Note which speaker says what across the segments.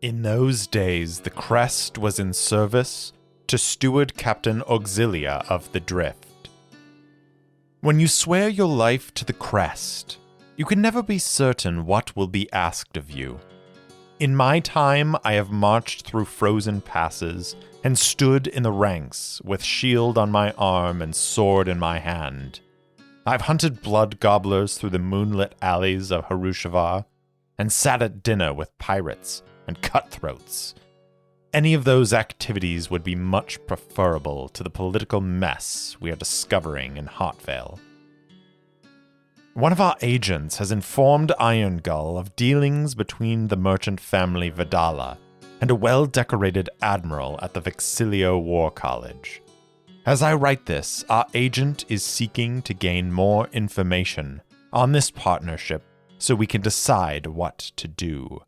Speaker 1: In those days, the crest was in service to Steward Captain Auxilia of the Drift. When you swear your life to the crest, you can never be certain what will be asked of you. In my time, I have marched through frozen passes and stood in the ranks with shield on my arm and sword in my hand. I've hunted blood gobblers through the moonlit alleys of Harushavar and sat at dinner with pirates and cutthroats. Any of those activities would be much preferable to the political mess we are discovering in Heartvale. One of our agents has informed Irongull of dealings between the merchant family Vidala and a well-decorated admiral at the Vixilio War College. As I write this, our agent is seeking to gain more information on this partnership so we can decide what to do.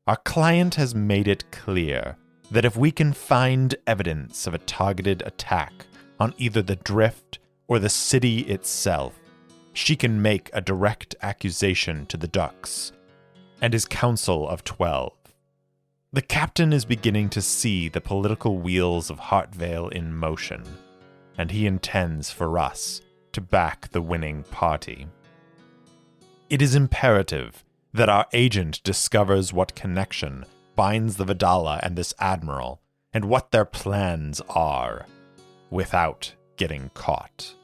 Speaker 1: Our client has made it clear that if we can find evidence of a targeted attack on either the Drift or the city itself, she can make a direct accusation to the Ducks and his Council of 12. The captain is beginning to see the political wheels of Heartvale in motion, and he intends for us to back the winning party. It is imperative that our agent discovers what connection binds the Vidala and this admiral, and what their plans are, without getting caught.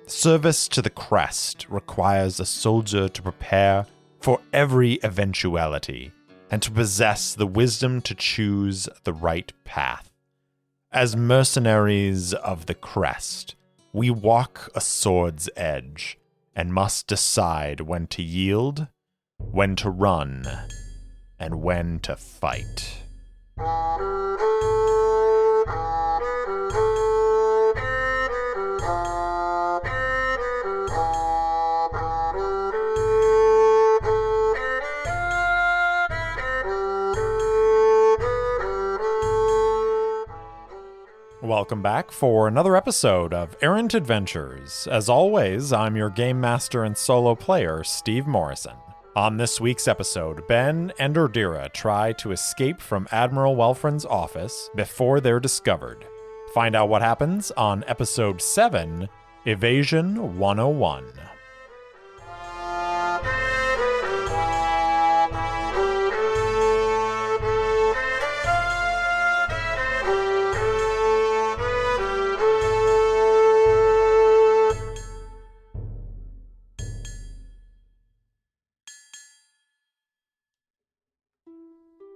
Speaker 1: Service to the crest requires a soldier to prepare for every eventuality, and to possess the wisdom to choose the right path. As mercenaries of the crest, we walk a sword's edge, and must decide when to yield, when to run, and when to fight. Welcome back for another episode of Errant Adventures. As always, I'm your game master and solo player, Steve Morrison. On this week's episode, Benn and Erdira try to escape from Admiral Welfrin's office before they're discovered. Find out what happens on Episode 7, Evasion 101.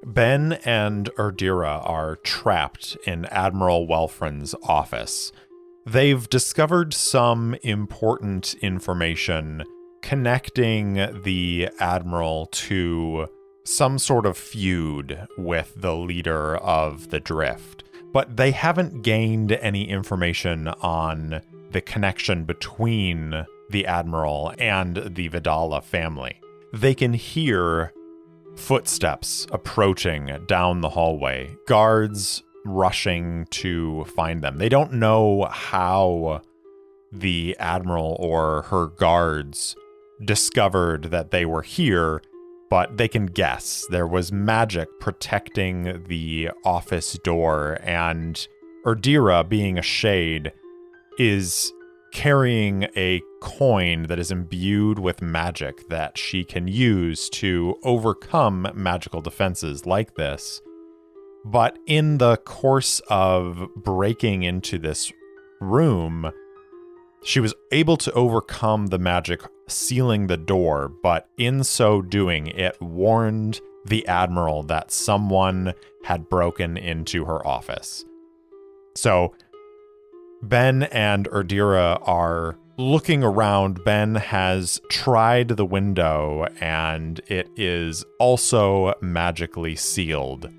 Speaker 1: Benn and Erdira are trapped in Admiral Welfrin's office. They've discovered some important information connecting the Admiral to some sort of feud with the leader of the Drift, but they haven't gained any information on the connection between the Admiral and the Vidala family. They can hear footsteps approaching down the hallway, guards rushing to find them. They don't know how the Admiral or her guards discovered that they were here, but they can guess. There was magic protecting the office door, and Erdira, being a shade, is carrying a coin that is imbued with magic that she can use to overcome magical defenses like this. But in the course of breaking into this room, she was able to overcome the magic sealing the door, but in so doing, it warned the Admiral that someone had broken into her office. So Benn and Erdira are looking around. Benn has tried the window, and it is also magically sealed.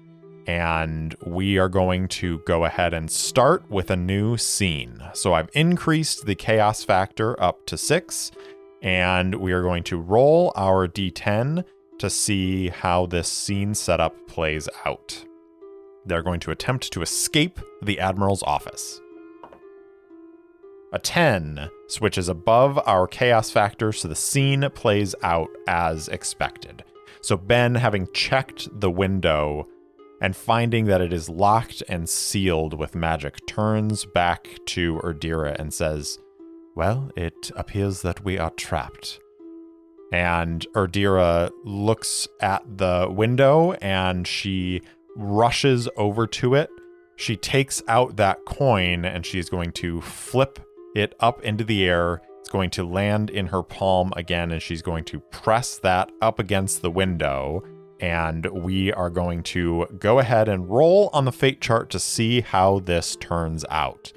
Speaker 1: And we are going to go ahead and start with a new scene. So I've increased the chaos factor up to 6, and we are going to roll our d10 to see how this scene setup plays out. They're going to attempt to escape the Admiral's office. A 10 switches above our chaos factor, so the scene plays out as expected. So Ben, having checked the window and finding that it is locked and sealed with magic, turns back to Erdira and says, "Well, it appears that we are trapped." And Erdira looks at the window and she rushes over to it. She takes out that coin and she's going to flip it up into the air. It's going to land in her palm again, and she's going to press that up against the window. And we are going to go ahead and roll on the fate chart to see how this turns out.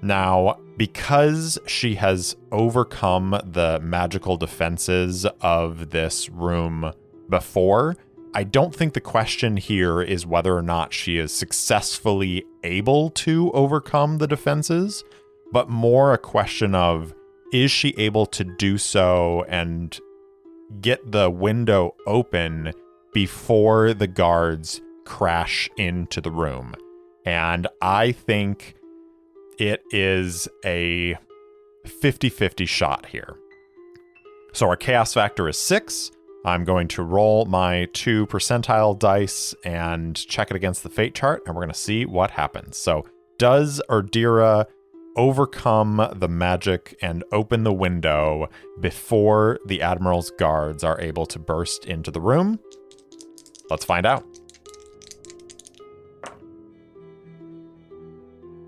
Speaker 1: Now, because she has overcome the magical defenses of this room before, I don't think the question here is whether or not she is successfully able to overcome the defenses, but more a question of, is she able to do so and get the window open before the guards crash into the room? And I think it is a 50-50 shot here. So our chaos factor is 6. I'm going to roll my 2 percentile dice and check it against the fate chart, and we're going to see what happens. So does Erdira overcome the magic and open the window before the Admiral's guards are able to burst into the room? Let's find out.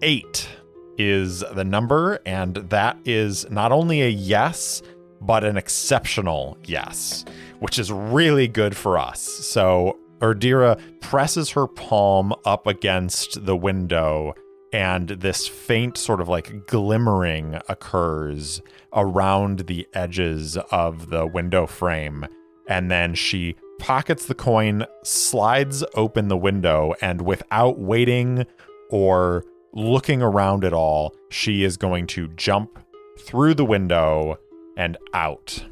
Speaker 1: 8 is the number, and that is not only a yes, but an exceptional yes, which is really good for us. So Erdira presses her palm up against the window, and this faint sort of like glimmering occurs around the edges of the window frame. And then she pockets the coin, slides open the window, and without waiting or looking around at all, she is going to jump through the window and out.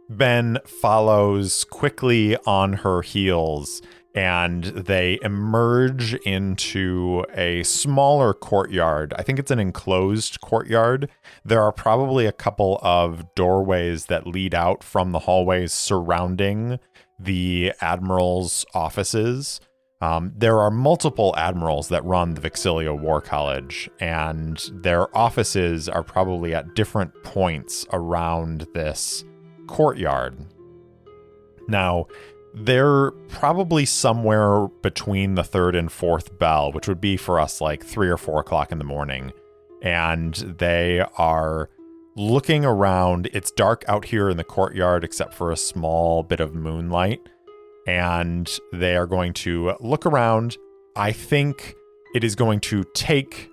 Speaker 1: Ben follows quickly on her heels, and they emerge into a smaller courtyard. I think it's an enclosed courtyard. There are probably a couple of doorways that lead out from the hallways surrounding the Admiral's offices. There are multiple admirals that run the Vixilio War College, and their offices are probably at different points around this courtyard. Now, they're probably somewhere between the 3rd and 4th bell, which would be for us like 3 or 4 o'clock in the morning. And they are looking around. It's dark out here in the courtyard, except for a small bit of moonlight. And they are going to look around. I think it is going to take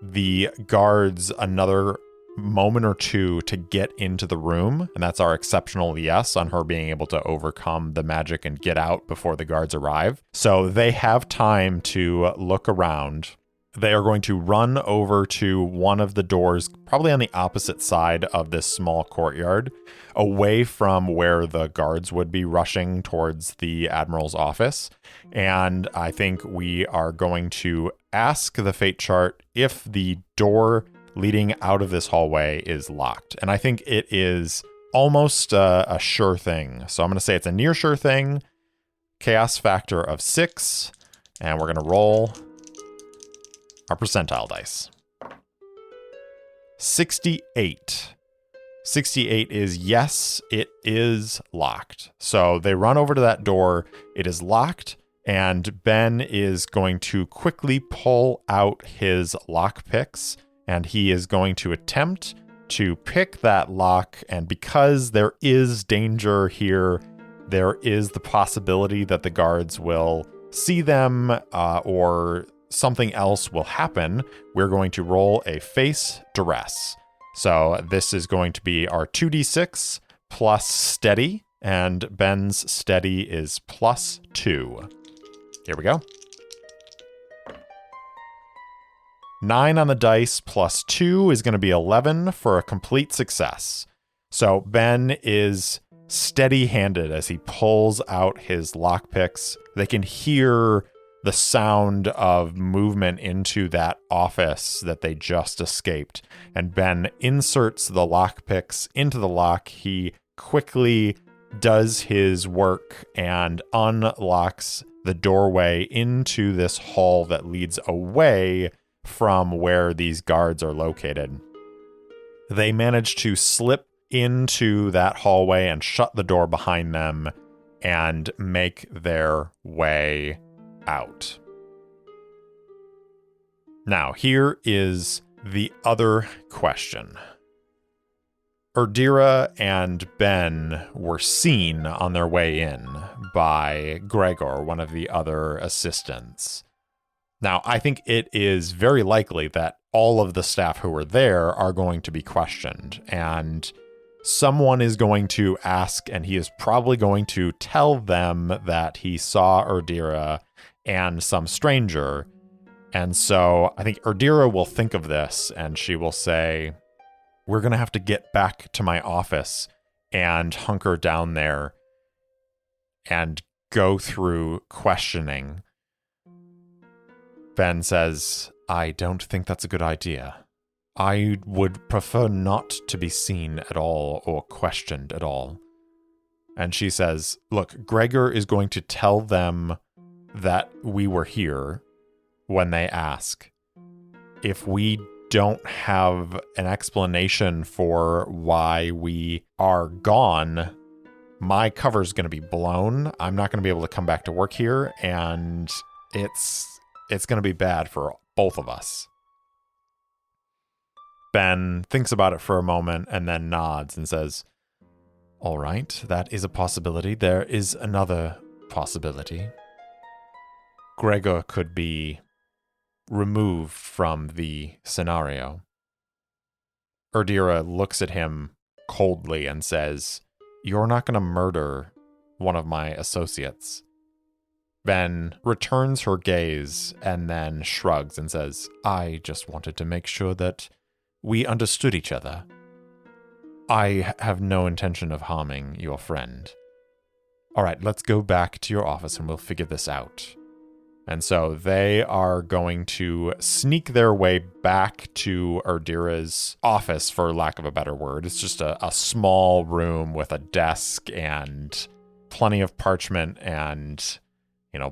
Speaker 1: the guards another moment or two to get into the room, and that's our exceptional yes on her being able to overcome the magic and get out before the guards arrive. So they have time to look around. They are going to run over to one of the doors, probably on the opposite side of this small courtyard, away from where the guards would be rushing towards the Admiral's office. And I think we are going to ask the fate chart if the door leading out of this hallway is locked. And I think it is almost a sure thing. So I'm going to say it's a near sure thing. Chaos factor of 6. And we're going to roll our percentile dice. 68. 68 is yes, it is locked. So they run over to that door. It is locked. And Ben is going to quickly pull out his lock picks. And he is going to attempt to pick that lock. And because there is danger here, there is the possibility that the guards will see them or something else will happen. We're going to roll a face duress. So this is going to be our 2d6 plus steady. And Ben's steady is +2. Here we go. 9 on the dice plus 2 is going to be 11 for a complete success. So Ben is steady-handed as he pulls out his lockpicks. They can hear the sound of movement into that office that they just escaped. And Ben inserts the lockpicks into the lock. He quickly does his work and unlocks the doorway into this hall that leads away from where these guards are located. They manage to slip into that hallway and shut the door behind them and make their way out. Now, here is the other question. Erdira and Benn were seen on their way in by Gregor, one of the other assistants. Now, I think it is very likely that all of the staff who were there are going to be questioned, and someone is going to ask, and he is probably going to tell them that he saw Erdira and some stranger. And so I think Erdira will think of this, and she will say, we're going to have to get back to my office and hunker down there and go through questioning. Benn says, I don't think that's a good idea. I would prefer not to be seen at all or questioned at all. And she says, look, Gregor is going to tell them that we were here when they ask. If we don't have an explanation for why we are gone, my cover's going to be blown. I'm not going to be able to come back to work here, and it's going to be bad for both of us. Benn thinks about it for a moment and then nods and says, all right, that is a possibility. There is another possibility. Gregor could be removed from the scenario. Erdira looks at him coldly and says, you're not going to murder one of my associates. Benn returns her gaze and then shrugs and says, I just wanted to make sure that we understood each other. I have no intention of harming your friend. All right, let's go back to your office and we'll figure this out. And so they are going to sneak their way back to Erdira's office, for lack of a better word. It's just a small room with a desk and plenty of parchment and,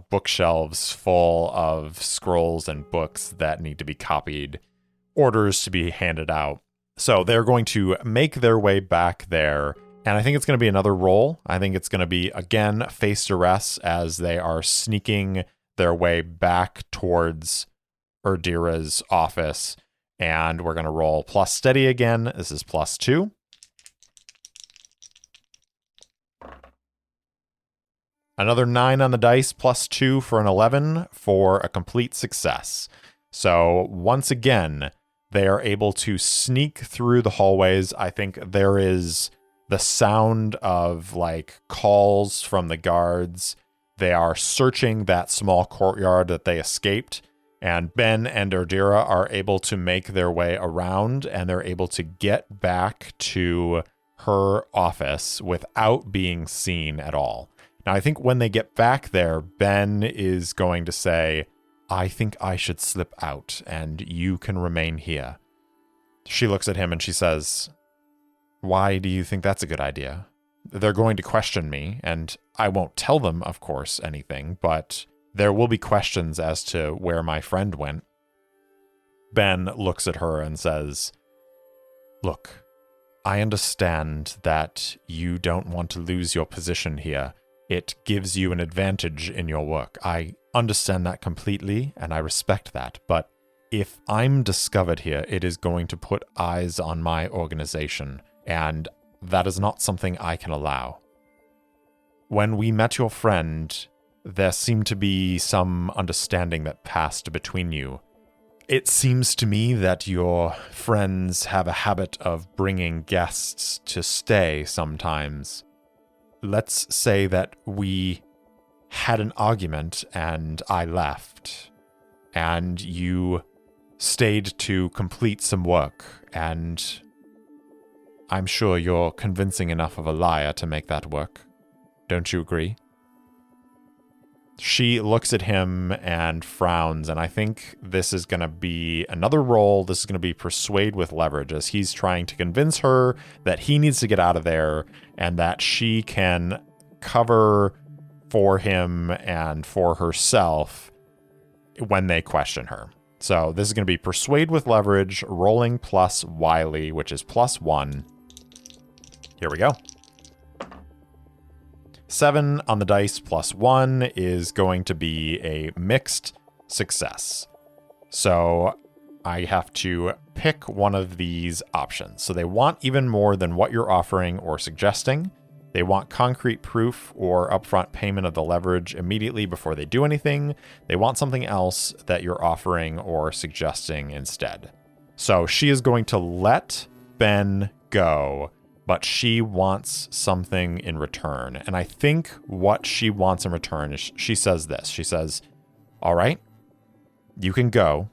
Speaker 1: bookshelves full of scrolls and books that need to be copied, orders to be handed out. So they're going to make their way back there. And I think it's going to be another roll. I think it's going to be, again, face duress as they are sneaking their way back towards Erdira's office. And we're going to roll plus steady again. This is +2. Another 9 on the dice, +2 for an 11 for a complete success. So once again, they are able to sneak through the hallways. I think there is the sound of calls from the guards. They are searching that small courtyard that they escaped, and Benn and Erdira are able to make their way around, and they're able to get back to her office without being seen at all. Now, I think when they get back there, Benn is going to say, I think I should slip out, and you can remain here. She looks at him and she says, why do you think that's a good idea? They're going to question me, and I won't tell them, of course, anything, but there will be questions as to where my friend went. Benn looks at her and says, look, I understand that you don't want to lose your position here. It gives you an advantage in your work. I understand that completely, and I respect that, but if I'm discovered here, it is going to put eyes on my organization, and that is not something I can allow. When we met your friend, there seemed to be some understanding that passed between you. It seems to me that your friends have a habit of bringing guests to stay sometimes. Let's say that we had an argument and I left, and you stayed to complete some work, and I'm sure you're convincing enough of a liar to make that work. Don't you agree? She looks at him and frowns, and I think this is going to be another roll. This is going to be Persuade with Leverage, as he's trying to convince her that he needs to get out of there and that she can cover for him and for herself when they question her. So this is going to be Persuade with Leverage, rolling plus Wily, which is +1. Here we go. 7 on the dice +1 is going to be a mixed success. So I have to pick one of these options. So they want even more than what you're offering or suggesting. They want concrete proof or upfront payment of the leverage immediately before they do anything. They want something else that you're offering or suggesting instead. So she is going to let Ben go, but she wants something in return. And I think what she wants in return is she says this. She says, all right, you can go,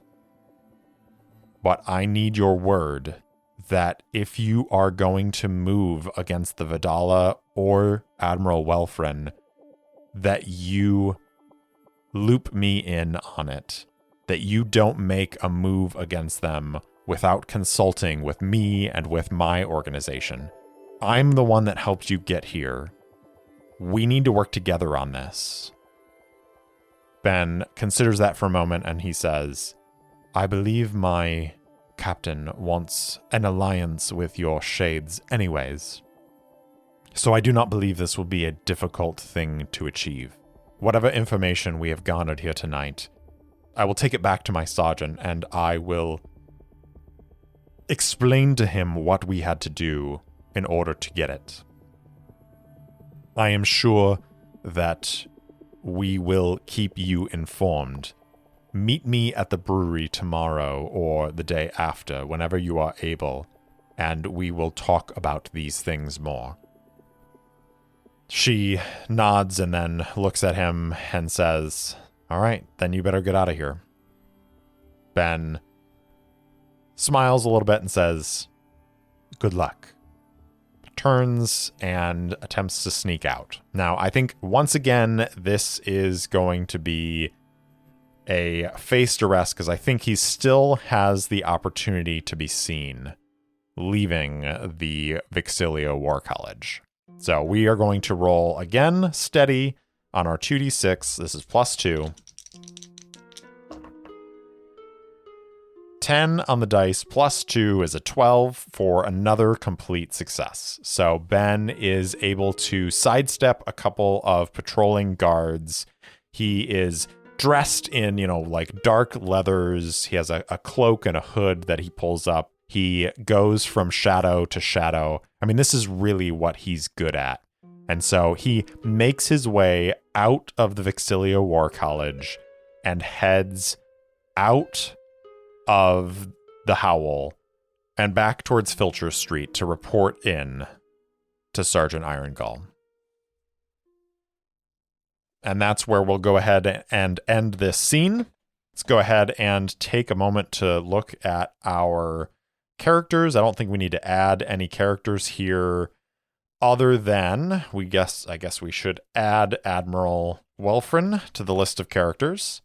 Speaker 1: but I need your word that if you are going to move against the Vidala or Admiral Welfrin, that you loop me in on it, that you don't make a move against them without consulting with me and with my organization. I'm the one that helped you get here. We need to work together on this. Ben considers that for a moment and he says, I believe my captain wants an alliance with your shades anyways. So I do not believe this will be a difficult thing to achieve. Whatever information we have garnered here tonight, I will take it back to my sergeant and I will explain to him what we had to do in order to get it. I am sure that we will keep you informed. Meet me at the brewery tomorrow or the day after, whenever you are able, and we will talk about these things more. She nods and then looks at him and says, all right, then you better get out of here. Ben smiles a little bit and says, good luck. Turns and attempts to sneak out. Now, I think once again, this is going to be a phased arrest because I think he still has the opportunity to be seen leaving the Vixilio War College. So we are going to roll again steady on our 2d6. This is +2. 10 on the dice +2 is a 12 for another complete success. So Ben is able to sidestep a couple of patrolling guards. He is dressed in, like dark leathers. He has a cloak and a hood that he pulls up. He goes from shadow to shadow. I mean, this is really what he's good at. And so he makes his way out of the Vixilio War College and heads out of the Howl and back towards Filcher Street to report in to Sergeant Irongull. And that's where we'll go ahead and end this scene. Let's go ahead and take a moment to look at our characters. I don't think we need to add any characters here other than I guess we should add Admiral Welfrin to the list of characters.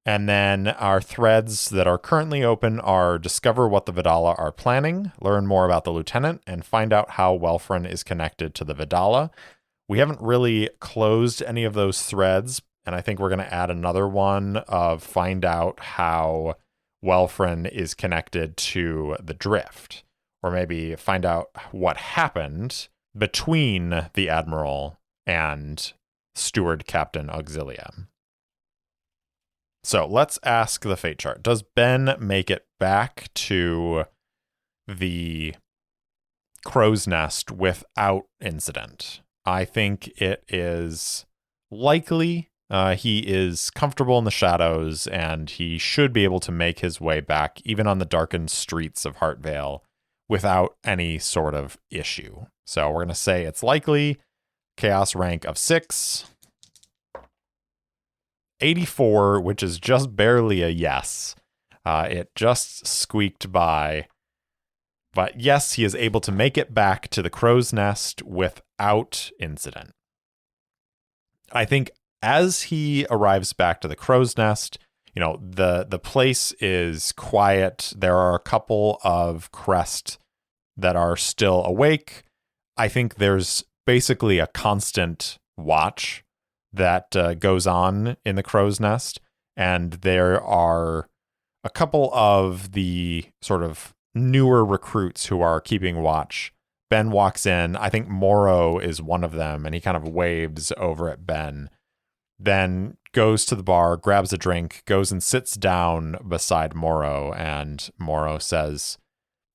Speaker 1: And then our threads that are currently open are discover what the Vidala are planning, learn more about the lieutenant, and find out how Welfrin is connected to the Vidala. We haven't really closed any of those threads, and I think we're going to add another one of find out how Welfrin is connected to the Drift, or maybe find out what happened between the Admiral and Steward Captain Auxilia. So let's ask the fate chart. Does Ben make it back to the crow's nest without incident? I think it is likely. He is comfortable in the shadows, and he should be able to make his way back, even on the darkened streets of Heartvale, without any sort of issue. So we're going to say it's likely. Chaos rank of 6. 84, which is just barely a yes. It just squeaked by. But yes, he is able to make it back to the crow's nest without incident. I think As he arrives back to the crow's nest, the place is quiet. There are a couple of crest that are still awake. I think there's basically a constant watch that goes on in the crow's nest, and there are a couple of the sort of newer recruits who are keeping watch. Benn walks in. I think Morrow is one of them, and he kind of waves over at Benn. Then goes to the bar, grabs a drink, goes and sits down beside Morrow, and Morrow says,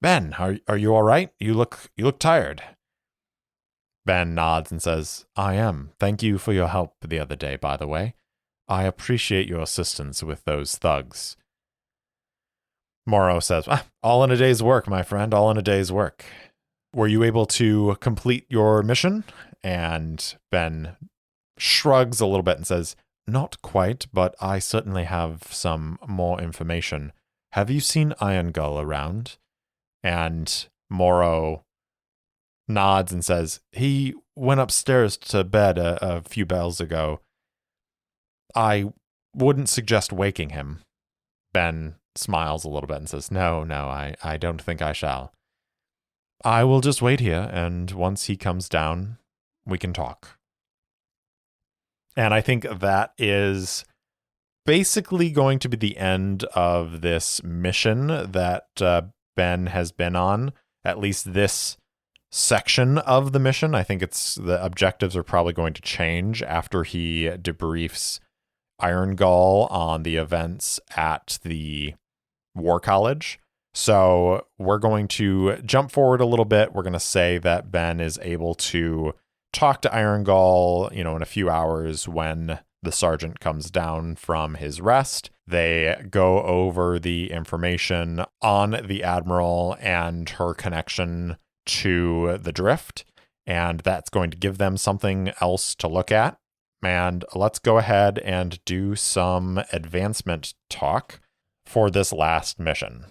Speaker 1: "Ben, are you all right? You look tired." Ben nods and says, "I am. Thank you for your help the other day, by the way. I appreciate your assistance with those thugs." Morrow says, "All in a day's work, my friend, all in a day's work. Were you able to complete your mission?" And Ben shrugs a little bit and says, "Not quite, but I certainly have some more information. Have you seen Iron Gull around?" And Morrow nods and says, "He went upstairs to bed a few bells ago. I wouldn't suggest waking him." Ben smiles a little bit and says, No, I don't think I shall. I will just wait here, and once he comes down, we can talk." And I think that is basically going to be the end of this mission that Ben has been on, at least this section of the mission. I think the objectives are probably going to change after he debriefs Iron Gull on the events at the War College. So we're going to jump forward a little bit. We're going to say that Ben is able to talk to Iron Gull, in a few hours when the sergeant comes down from his rest. They go over the information on the Admiral and her connection to the Drift, and that's going to give them something else to look at. And let's go ahead and do some advancement talk for this last mission.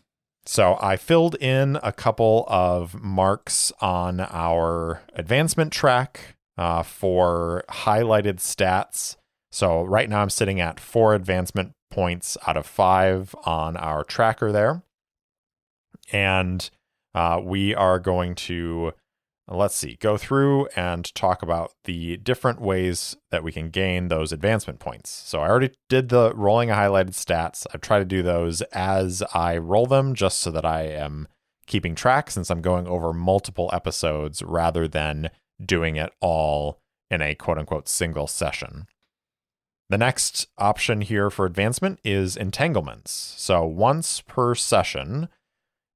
Speaker 1: So I filled in a couple of marks on our advancement track for highlighted stats. So right now I'm sitting at 4 advancement points out of 5 on our tracker there. And we are going to, go through and talk about the different ways that we can gain those advancement points. So I already did the rolling highlighted stats. I try to do those as I roll them just so that I am keeping track, since I'm going over multiple episodes rather than doing it all in a quote unquote single session. The next option here for advancement is entanglements. So once per session,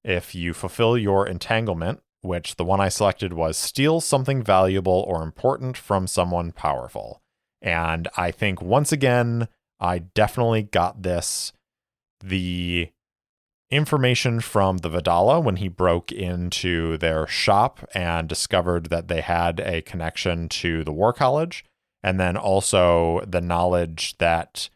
Speaker 1: if you fulfill your entanglement, which the one I selected was steal something valuable or important from someone powerful. And I think once again, I definitely got this. The information from the Vidala when he broke into their shop and discovered that they had a connection to the War College. And then also the knowledge that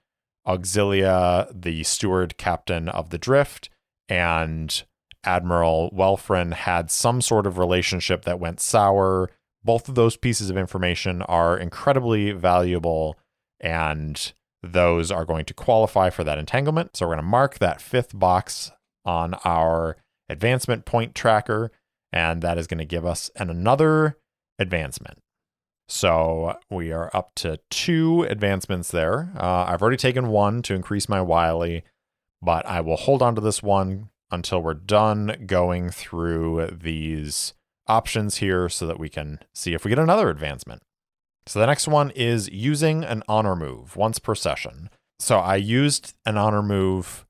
Speaker 1: Auxilia, the steward captain of the Drift, and Admiral Welfrin had some sort of relationship that went sour. Both of those pieces of information are incredibly valuable, and those are going to qualify for that entanglement. So we're going to mark that 5th box on our advancement point tracker, and that is going to give us another advancement. So we are up to 2 advancements there. I've already taken 1 to increase my Wily, but I will hold on to this one until we're done going through these options here so that we can see if we get another advancement. So the next one is using an honor move once per session. So I used an honor move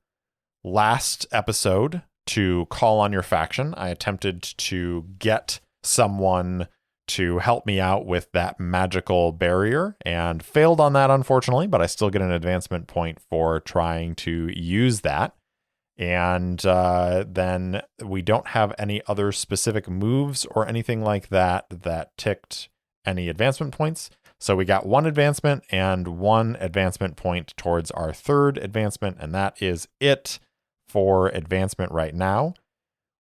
Speaker 1: last episode to call on your faction. I attempted to get someone to help me out with that magical barrier and failed on that, unfortunately, but I still get an advancement point for trying to use that. And then we don't have any other specific moves or anything like that ticked any advancement points. So we got 1 advancement and 1 advancement point towards our 3rd advancement, and that is it for advancement right now.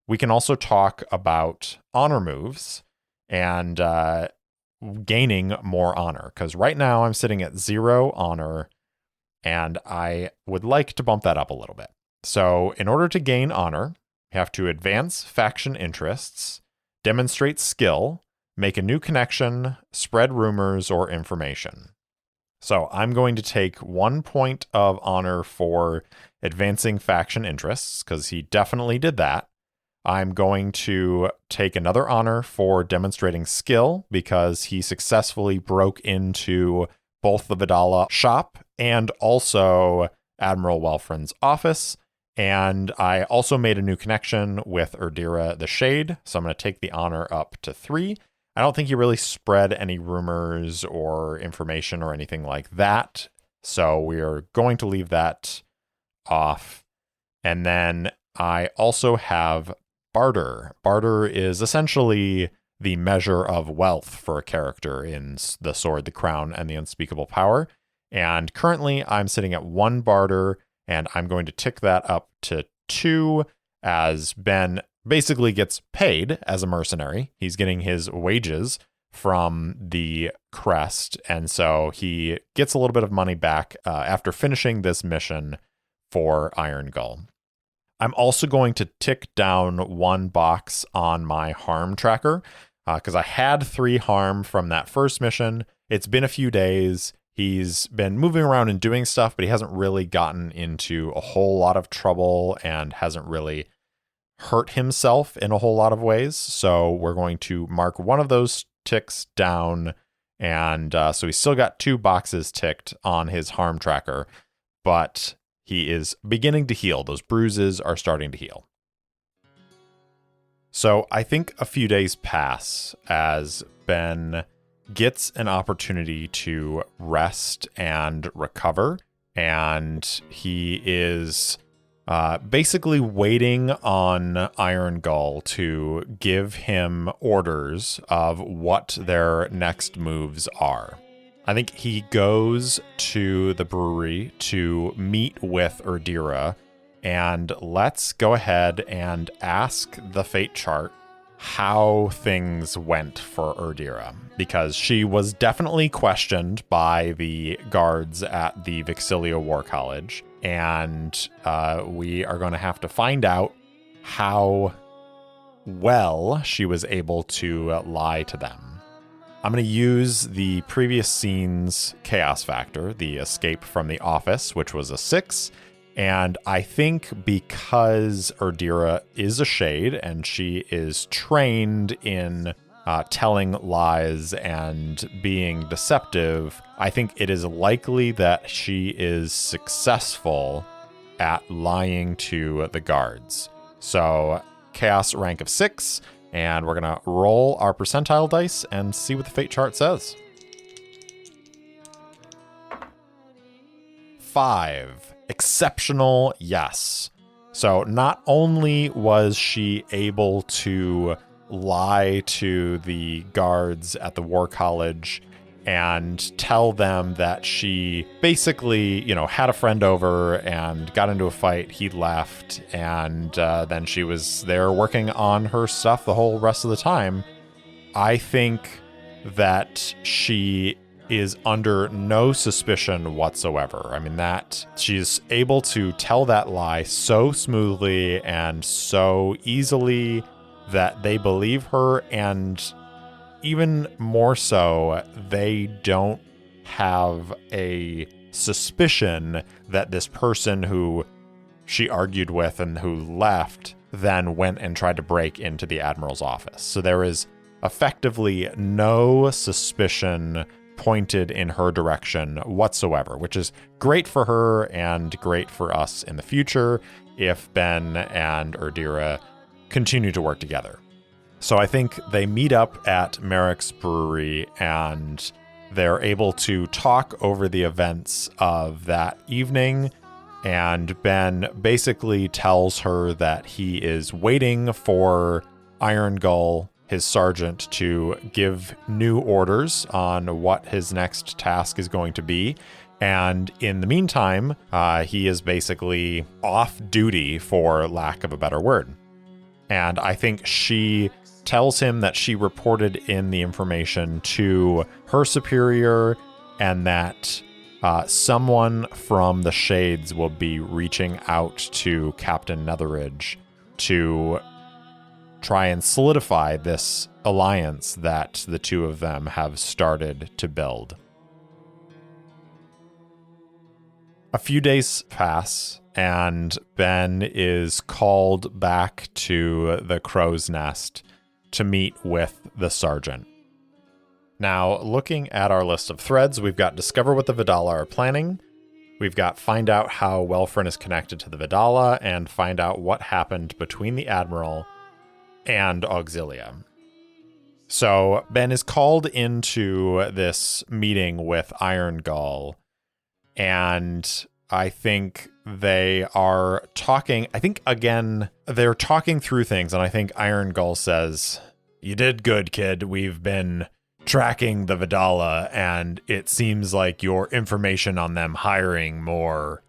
Speaker 1: We can also talk about honor moves, and gaining more honor, because right now I'm sitting at 0 honor, and I would like to bump that up a little bit. So in order to gain honor, you have to advance faction interests, demonstrate skill, make a new connection, spread rumors or information. So I'm going to take 1 point of honor for advancing faction interests, because he definitely did that. I'm going to take another honor for demonstrating skill, because he successfully broke into both the Vidala shop and also Admiral Welfrin's office. And I also made a new connection with Erdira the Shade, so I'm going to take the honor up to 3. I don't think he really spread any rumors or information or anything like that, so we're going to leave that off. And then I also have barter. Barter is essentially the measure of wealth for a character in the Sword, the Crown, and the Unspeakable Power. And currently I'm sitting at 1 barter, and I'm going to tick that up to 2 as Benn basically gets paid as a mercenary. He's getting his wages from the crest, and so he gets a little bit of money back after finishing this mission for Iron Gull. I'm also going to tick down 1 box on my harm tracker, because I had 3 harm from that first mission. It's been a few days. He's been moving around and doing stuff, but he hasn't really gotten into a whole lot of trouble and hasn't really hurt himself in a whole lot of ways. So we're going to mark 1 of those ticks down. And so he's still got 2 boxes ticked on his harm tracker, but he is beginning to heal. Those bruises are starting to heal. So I think a few days pass as Benn gets an opportunity to rest and recover, and he is basically waiting on Iron Gull to give him orders of what their next moves are. I think he goes to the brewery to meet with Erdira, and let's go ahead and ask the fate chart how things went for Erdira, because she was definitely questioned by the guards at the Vixilio War College, and we are going to have to find out how well she was able to lie to them. I'm going to use the previous scene's chaos factor, the escape from the office, which was a 6. And I think because Erdira is a shade and she is trained in telling lies and being deceptive, I think it is likely that she is successful at lying to the guards. So chaos rank of 6, and we're going to roll our percentile dice and see what the fate chart says. 5. Exceptional, yes. So not only was she able to lie to the guards at the War College and tell them that she basically, had a friend over and got into a fight, he left, and then she was there working on her stuff the whole rest of the time. I think that she is under no suspicion whatsoever. I mean, that she's able to tell that lie so smoothly and so easily that they believe her, and even more so, they don't have a suspicion that this person who she argued with and who left then went and tried to break into the Admiral's office. So there is effectively no suspicion pointed in her direction whatsoever, which is great for her and great for us in the future if Benn and Erdira continue to work together. So I think they meet up at Merrick's Brewery and they're able to talk over the events of that evening, and Benn basically tells her that he is waiting for Iron Gull, his sergeant, to give new orders on what his next task is going to be. And in the meantime, he is basically off duty, for lack of a better word. And I think she tells him that she reported in the information to her superior and that someone from the Shades will be reaching out to Captain Netheridge to try and solidify this alliance that the two of them have started to build. A few days pass, and Benn is called back to the Crow's Nest to meet with the sergeant. Now, looking at our list of threads, we've got Discover what the Vidala are planning. We've got Find out how Welfrin is connected to the Vidala, and find out what happened between the Admiral and Auxilia. So, Benn is called into this meeting with Iron Gull, and I think they are talking, they're talking through things, and I think Iron Gull says, "You did good, kid. We've been tracking the Vidala, and it seems like your information on them hiring more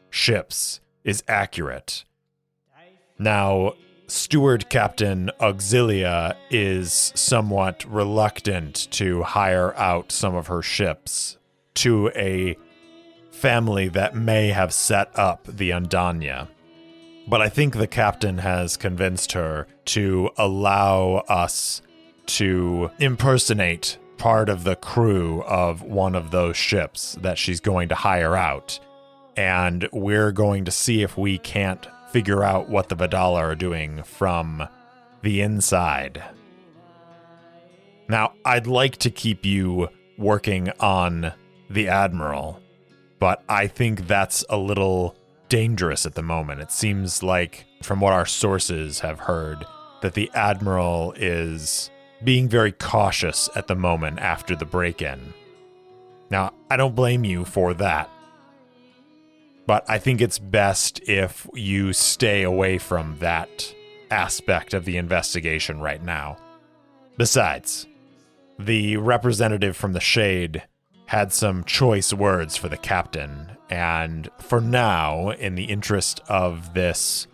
Speaker 1: ships is accurate. Now, Steward Captain Auxilia is somewhat reluctant to hire out some of her ships to a family that may have set up the Undania. But I think the captain has convinced her to allow us to impersonate part of the crew of one of those ships that she's going to hire out. And we're going to see if we can't figure out what the Vidala are doing from the inside. Now, I'd like to keep you working on the Admiral, but I think that's a little dangerous at the moment. It seems like, from what our sources have heard, that the Admiral is being very cautious at the moment after the break-in. Now, I don't blame you for that, but I think it's best if you stay away from that aspect of the investigation right now. Besides, the representative from the Shade had some choice words for the captain, and for now, in the interest of this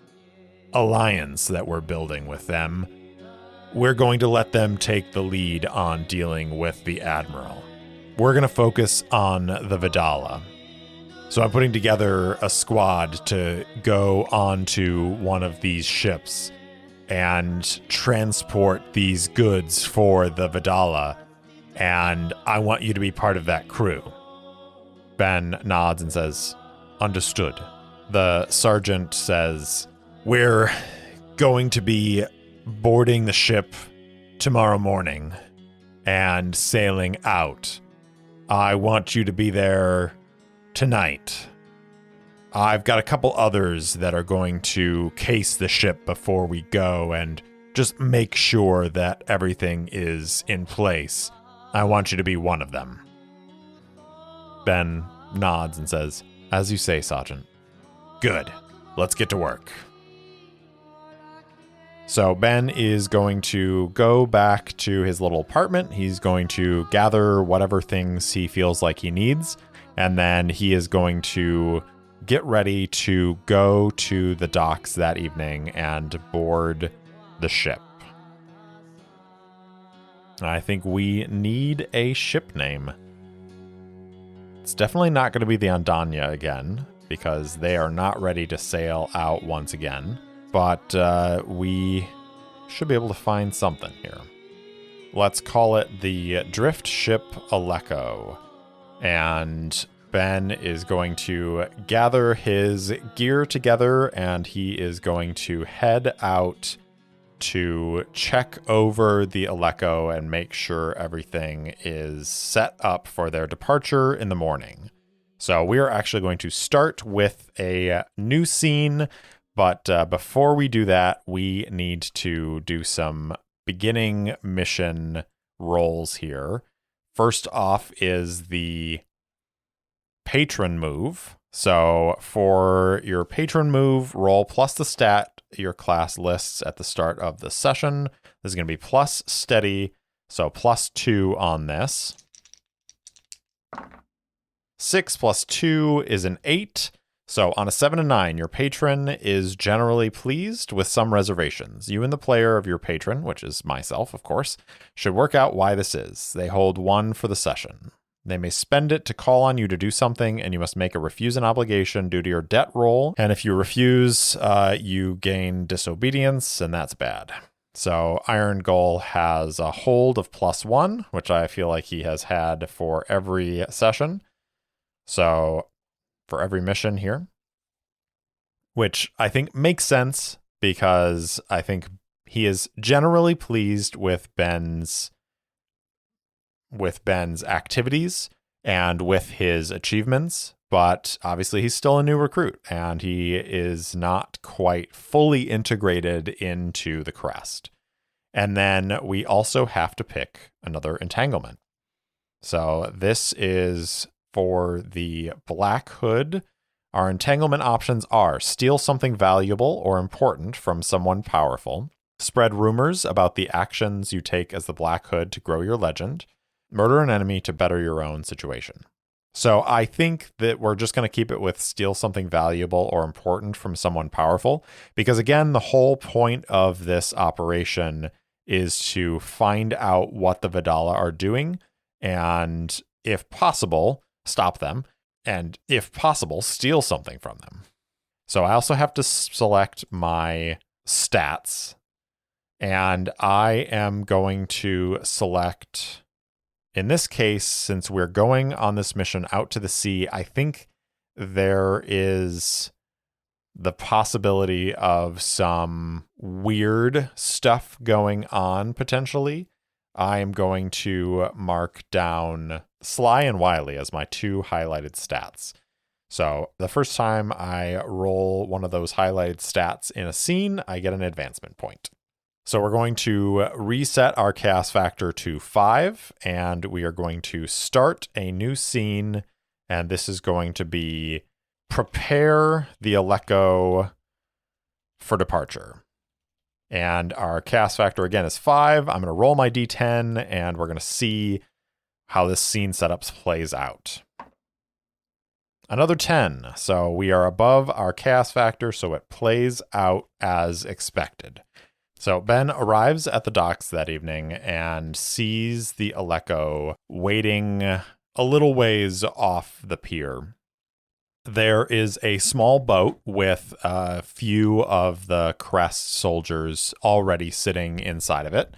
Speaker 1: alliance that we're building with them, we're going to let them take the lead on dealing with the Admiral. We're going to focus on the Vidala. So I'm putting together a squad to go onto one of these ships and transport these goods for the Vidala, and I want you to be part of that crew. Benn nods and says, "Understood." The sergeant says, "We're going to be boarding the ship tomorrow morning and sailing out. I want you to be there tonight. I've got a couple others that are going to case the ship before we go and just make sure that everything is in place. I want you to be one of them." Benn nods and says, "As you say, Sergeant." "Good. Let's get to work." So Benn is going to go back to his little apartment. He's going to gather whatever things he feels like he needs, and then he is going to get ready to go to the docks that evening and board the ship. I think we need a ship name. It's definitely not going to be the Undania again, because they are not ready to sail out once again. But we should be able to find something here. Let's call it the Drift Ship Aleko. And Benn is going to gather his gear together, and he is going to head out to check over the Aleko and make sure everything is set up for their departure in the morning. So we are actually going to start with a new scene, but before we do that, we need to do some beginning mission rolls here. First off is the patron move. So for your patron move, roll plus the stat your class lists at the start of the session. This is going to be plus steady, so +2 on this. 6 + 2 is an 8. So on a 7 and 9, your patron is generally pleased with some reservations. You and the player of your patron, which is myself, of course, should work out why this is. They hold 1 for the session. They may spend it to call on you to do something, and you must make a refuse an obligation due to your debt roll. And if you refuse, you gain disobedience, and that's bad. So Iron Gull has a hold of +1, which I feel like he has had for every session. So for every mission here, which I think makes sense because I think he is generally pleased with Benn's activities and with his achievements, but obviously he's still a new recruit and he is not quite fully integrated into the crest. And then we also have to pick another entanglement. So this is for the Black Hood. Our entanglement options are steal something valuable or important from someone powerful, spread rumors about the actions you take as the Black Hood to grow your legend, murder an enemy to better your own situation. So I think that we're just going to keep it with steal something valuable or important from someone powerful, because again, the whole point of this operation is to find out what the Vidala are doing and, if possible, stop them, and if possible, steal something from them. So I also have to select my stats, and I am going to select, in this case, since we're going on this mission out to the sea, I think there is the possibility of some weird stuff going on potentially. I am going to mark down Sly and Wily as my 2 highlighted stats. So the first time I roll one of those highlighted stats in a scene, I get an advancement point. So we're going to reset our chaos factor to 5, and we are going to start a new scene, and this is going to be prepare the Aleko for departure. And our chaos factor again is 5. I'm going to roll my d10 and we're going to see how this scene setup plays out. Another 10. So we are above our chaos factor, so it plays out as expected. So Ben arrives at the docks that evening and sees the Aleko waiting a little ways off the pier. There is a small boat with a few of the crest soldiers already sitting inside of it.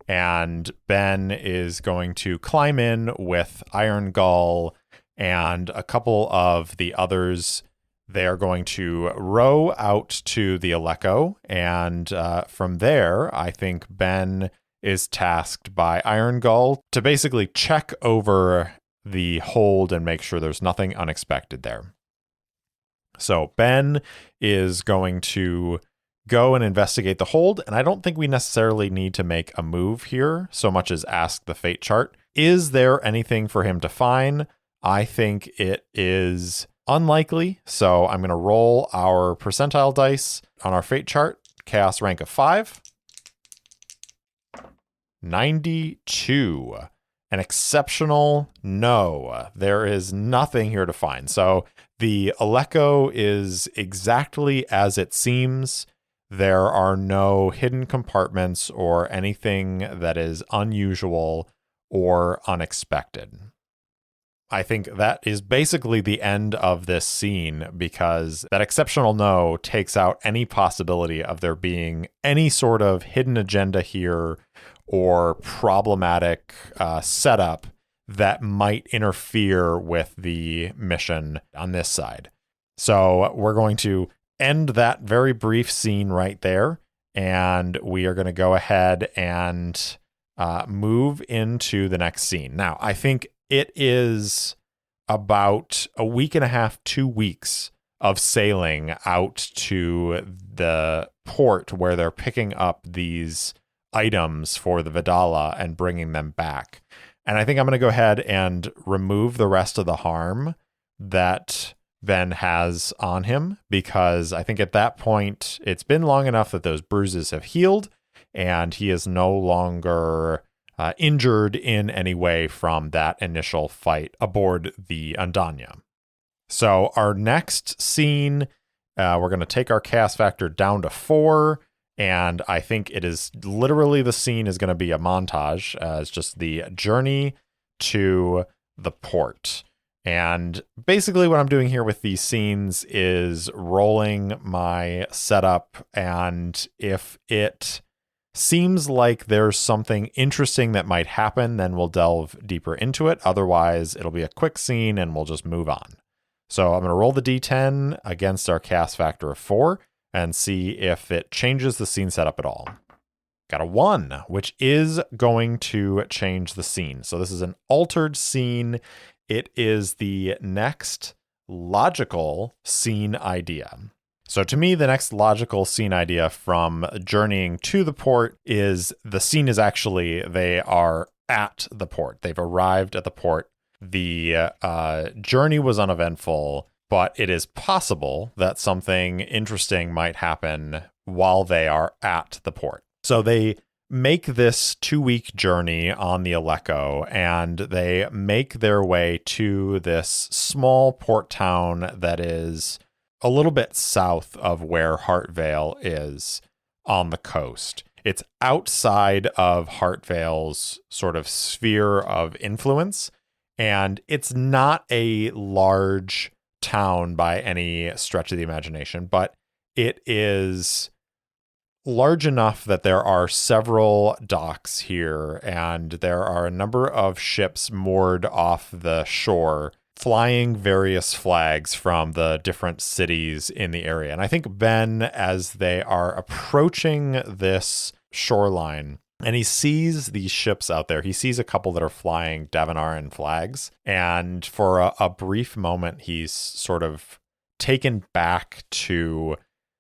Speaker 1: And Ben is going to climb in with Iron Gull and a couple of the others. They are going to row out to the Aleko. And from there, I think Ben is tasked by Iron Gull to basically check over the hold and make sure there's nothing unexpected there. So Ben is going to go and investigate the hold, and I don't think we necessarily need to make a move here so much as ask the fate chart. Is there anything for him to find? I think it is unlikely, so I'm going to roll our percentile dice on our fate chart. Chaos rank of 5. 92. An exceptional no. There is nothing here to find. So the Aleko is exactly as it seems. There are no hidden compartments or anything that is unusual or unexpected. I think that is basically the end of this scene, because that exceptional no takes out any possibility of there being any sort of hidden agenda here or problematic setup that might interfere with the mission on this side. So we're going to end that very brief scene right there, and we are going to go ahead and move into the next scene. Now, I think it is about a week and a half, 2 weeks of sailing out to the port where they're picking up these items for the Vidala and bringing them back. And I think I'm going to go ahead and remove the rest of the harm that Ben has on him, because I think at that point it's been long enough that those bruises have healed and he is no longer injured in any way from that initial fight aboard the Andanya. So our next scene, we're going to take our chaos factor down to 4. And I think it is literally the scene is going to be a montage. It's just the journey to the port. And basically what I'm doing here with these scenes is rolling my setup. And if it seems like there's something interesting that might happen, then we'll delve deeper into it. Otherwise, it'll be a quick scene and we'll just move on. So I'm going to roll the D10 against our cast factor of 4 and see if it changes the scene setup at all. Got a 1, which is going to change the scene. So this is an altered scene. It is the next logical scene idea. So to me, the next logical scene idea from journeying to the port is the scene is actually they are at the port. They've arrived at the port. The journey was uneventful, but it is possible that something interesting might happen while they are at the port. So they make this 2-week journey on the Aleko, and they make their way to this small port town that is a little bit south of where Heartvale is on the coast. It's outside of Heartvale's sort of sphere of influence, and it's not a large town by any stretch of the imagination, but it is large enough that there are several docks here, and there are a number of ships moored off the shore, flying various flags from the different cities in the area. And I think Benn, as they are approaching this shoreline, and he sees these ships out there, he sees a couple that are flying Davinaran flags. And for a brief moment, he's sort of taken back to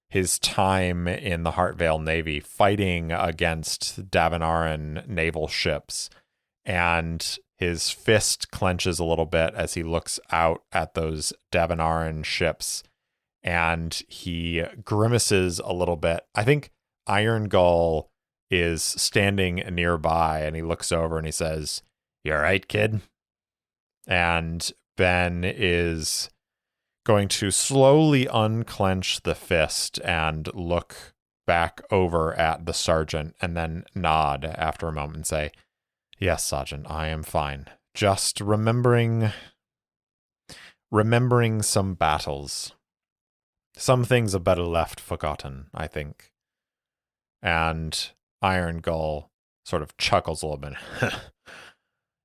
Speaker 1: his time in the Heartvale Navy fighting against Davinaran naval ships. And his fist clenches a little bit as he looks out at those Davinaran ships, and he grimaces a little bit. I think Iron Gull is standing nearby, and he looks over and he says, "You all right, kid?" And Benn is going to slowly unclench the fist and look back over at the sergeant and then nod after a moment and say, "Yes, Sergeant, I am fine. Just remembering some battles. Some things are better left forgotten, I think." And Iron Gull sort of chuckles a little bit.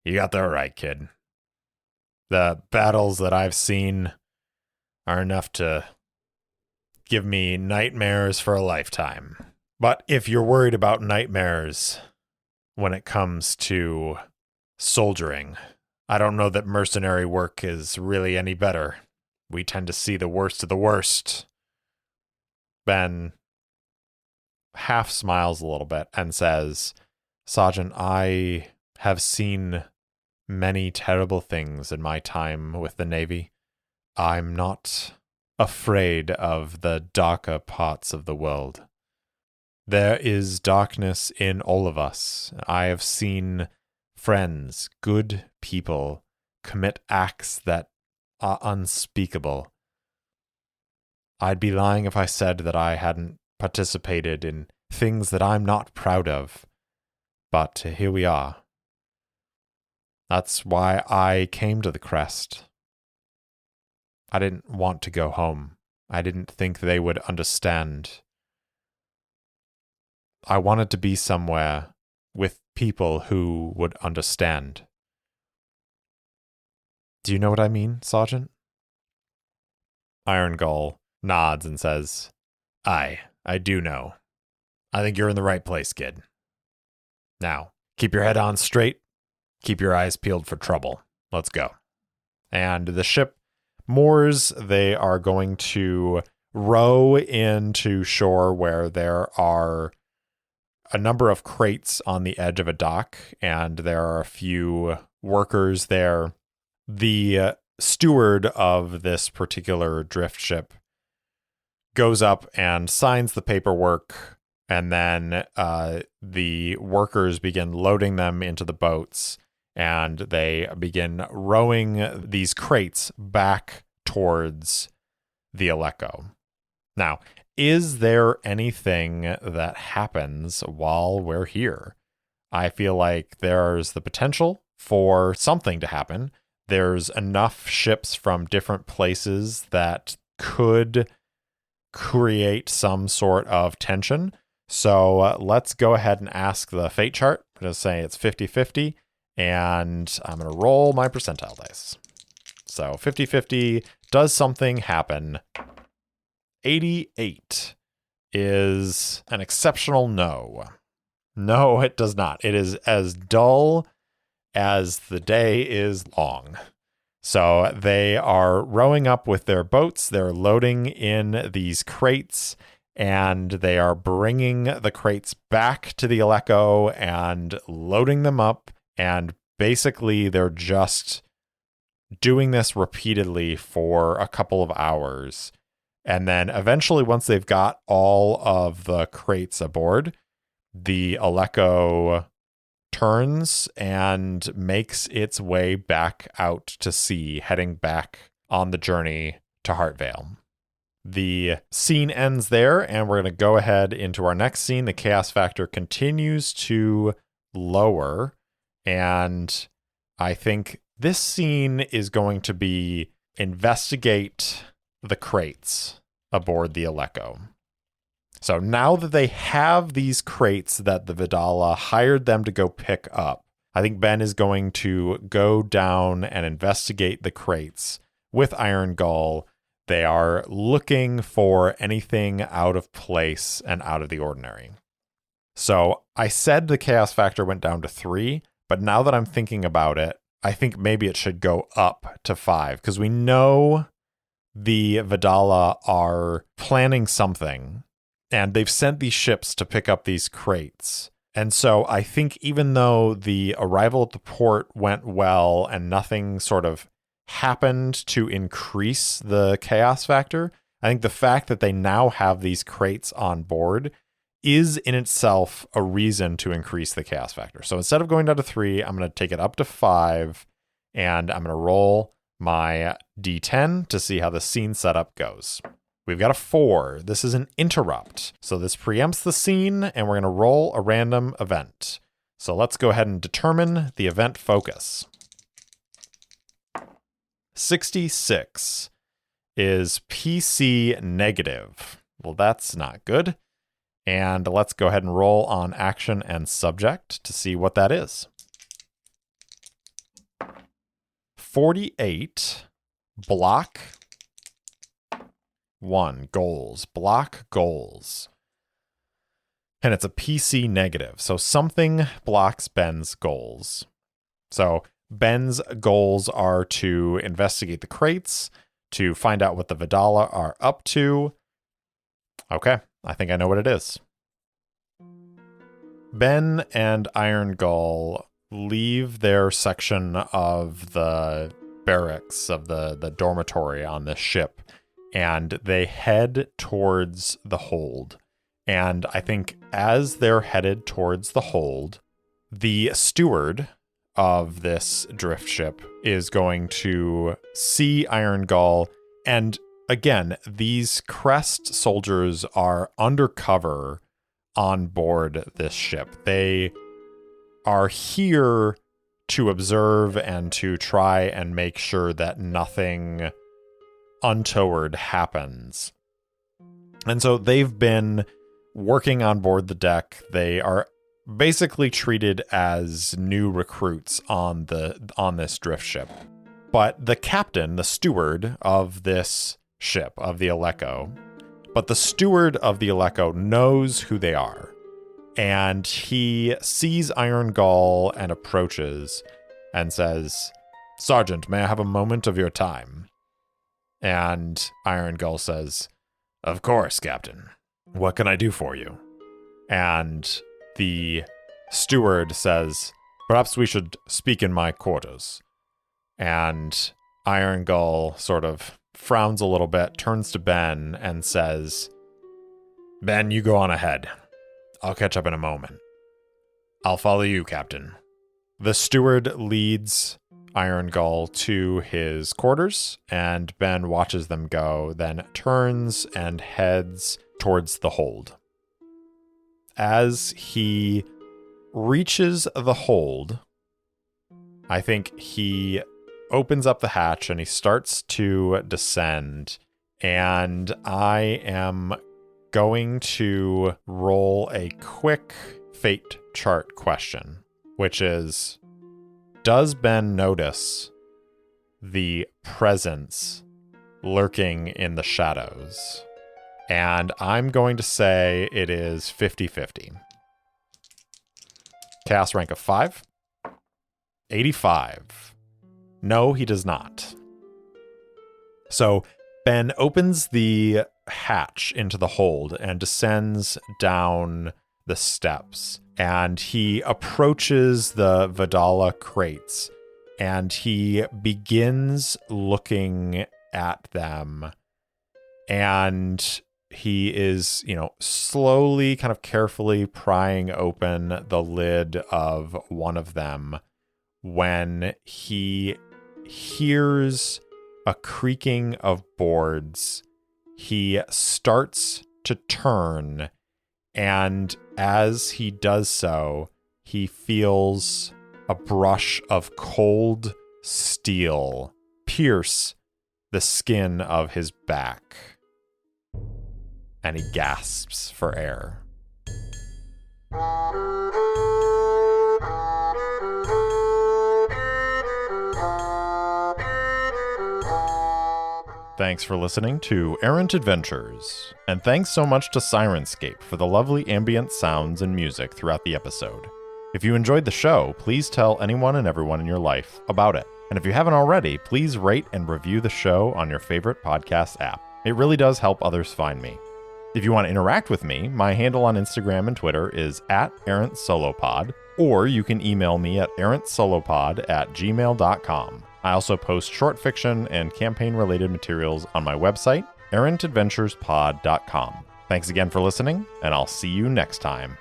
Speaker 1: "You got that right, kid. The battles that I've seen are enough to give me nightmares for a lifetime. But if you're worried about nightmares when it comes to soldiering, I don't know that mercenary work is really any better. We tend to see the worst of the worst." Benn half smiles a little bit and says, "Sergeant, I have seen many terrible things in my time with the Navy. I'm not afraid of the darker parts of the world. There is darkness in all of us. I have seen friends, good people, commit acts that are unspeakable. I'd be lying if I said that I hadn't participated in things that I'm not proud of. But here we are. That's why I came to the Crest. I didn't want to go home. I didn't think they would understand. I wanted to be somewhere with people who would understand. Do you know what I mean, Sergeant?" Iron Gull nods and says, "Aye, I do know. I think you're in the right place, kid. Now, keep your head on straight. Keep your eyes peeled for trouble. Let's go." And the ship moors. They are going to row into shore where there are a number of crates on the edge of a dock, and there are a few workers there. The steward of this particular drift ship goes up and signs the paperwork, and then the workers begin loading them into the boats, and they begin rowing these crates back towards the Aleko. Now, is there anything that happens while we're here? I feel like there's the potential for something to happen. There's enough ships from different places that could create some sort of tension. So let's go ahead and ask the fate chart. I'm going to say it's 50-50, and I'm going to roll my percentile dice. So 50-50, does something happen? 88 is an exceptional no. No, it does not. It is as dull as the day is long. So they are rowing up with their boats. They're loading in these crates, and they are bringing the crates back to the Aleko and loading them up. And basically, they're just doing this repeatedly for a couple of hours. And then eventually, once they've got all of the crates aboard, the Aleko turns and makes its way back out to sea, heading back on the journey to Heartvale. The scene ends there, and we're going to go ahead into our next scene. The chaos factor continues to lower, and I think this scene is going to be investigate the crates aboard the Aleko. So now that they have these crates that the Vidala hired them to go pick up, I think Benn is going to go down and investigate the crates with Iron Gull. They are looking for anything out of place and out of the ordinary. So I said the chaos factor went down to 3, but now that I'm thinking about it, I think maybe it should go up to 5, because we know the Vidala are planning something, and they've sent these ships to pick up these crates. And so I think even though the arrival at the port went well and nothing sort of happened to increase the chaos factor, I think the fact that they now have these crates on board is in itself a reason to increase the chaos factor. So instead of going down to 3, I'm going to take it up to 5, and I'm going to roll my D10 to see how the scene setup goes. We've got a 4. This is an interrupt. So this preempts the scene, and we're going to roll a random event. So let's go ahead and determine the event focus. 66 is PC negative. Well, that's not good. And let's go ahead and roll on action and subject to see what that is. 48, block 1, goals, block goals. And it's a PC negative, so something blocks Benn's goals. So Benn's goals are to investigate the crates, to find out what the Vidala are up to. Okay, I think I know what it is. Benn and Iron Gull leave their section of the barracks, of the dormitory on this ship, and they head towards the hold. And I think as they're headed towards the hold, the steward of this drift ship is going to see Iron Gull. And again, these Crest soldiers are undercover on board this ship. They are here to observe and to try and make sure that nothing untoward happens. And so they've been working on board the deck. They are basically treated as new recruits on this drift ship. But the captain, the steward of this ship, of the Aleko, but the steward of the Aleko knows who they are. And he sees Iron Gull and approaches and says, "Sergeant, may I have a moment of your time?" And Iron Gull says, "Of course, Captain. What can I do for you?" And the steward says, "Perhaps we should speak in my quarters." And Iron Gull sort of frowns a little bit, turns to Benn and says, "Benn, you go on ahead. I'll catch up in a moment." "I'll follow you, Captain." The steward leads Iron Gull to his quarters, and Benn watches them go, then turns and heads towards the hold. As he reaches the hold, I think he opens up the hatch and he starts to descend, and I am going to roll a quick fate chart question, which is, does Benn notice the presence lurking in the shadows? And I'm going to say it is 50-50. Chaos rank of 5. 85. No, he does not. So Benn opens the hatch into the hold and descends down the steps, and he approaches the Vidala crates, and he begins looking at them, and he is, slowly, kind of carefully prying open the lid of one of them when he hears a creaking of boards. He starts to turn, and as he does so, he feels a brush of cold steel pierce the skin of his back, and he gasps for air. Thanks for listening to Errant Adventures, and thanks so much to Syrinscape for the lovely ambient sounds and music throughout the episode. If you enjoyed the show, please tell anyone and everyone in your life about it. And if you haven't already, please rate and review the show on your favorite podcast app. It really does help others find me. If you want to interact with me, my handle on Instagram and Twitter is @ErrantSoloPod, or you can email me at errantsolopod@gmail.com. I also post short fiction and campaign-related materials on my website, errantadventurespod.com. Thanks again for listening, and I'll see you next time.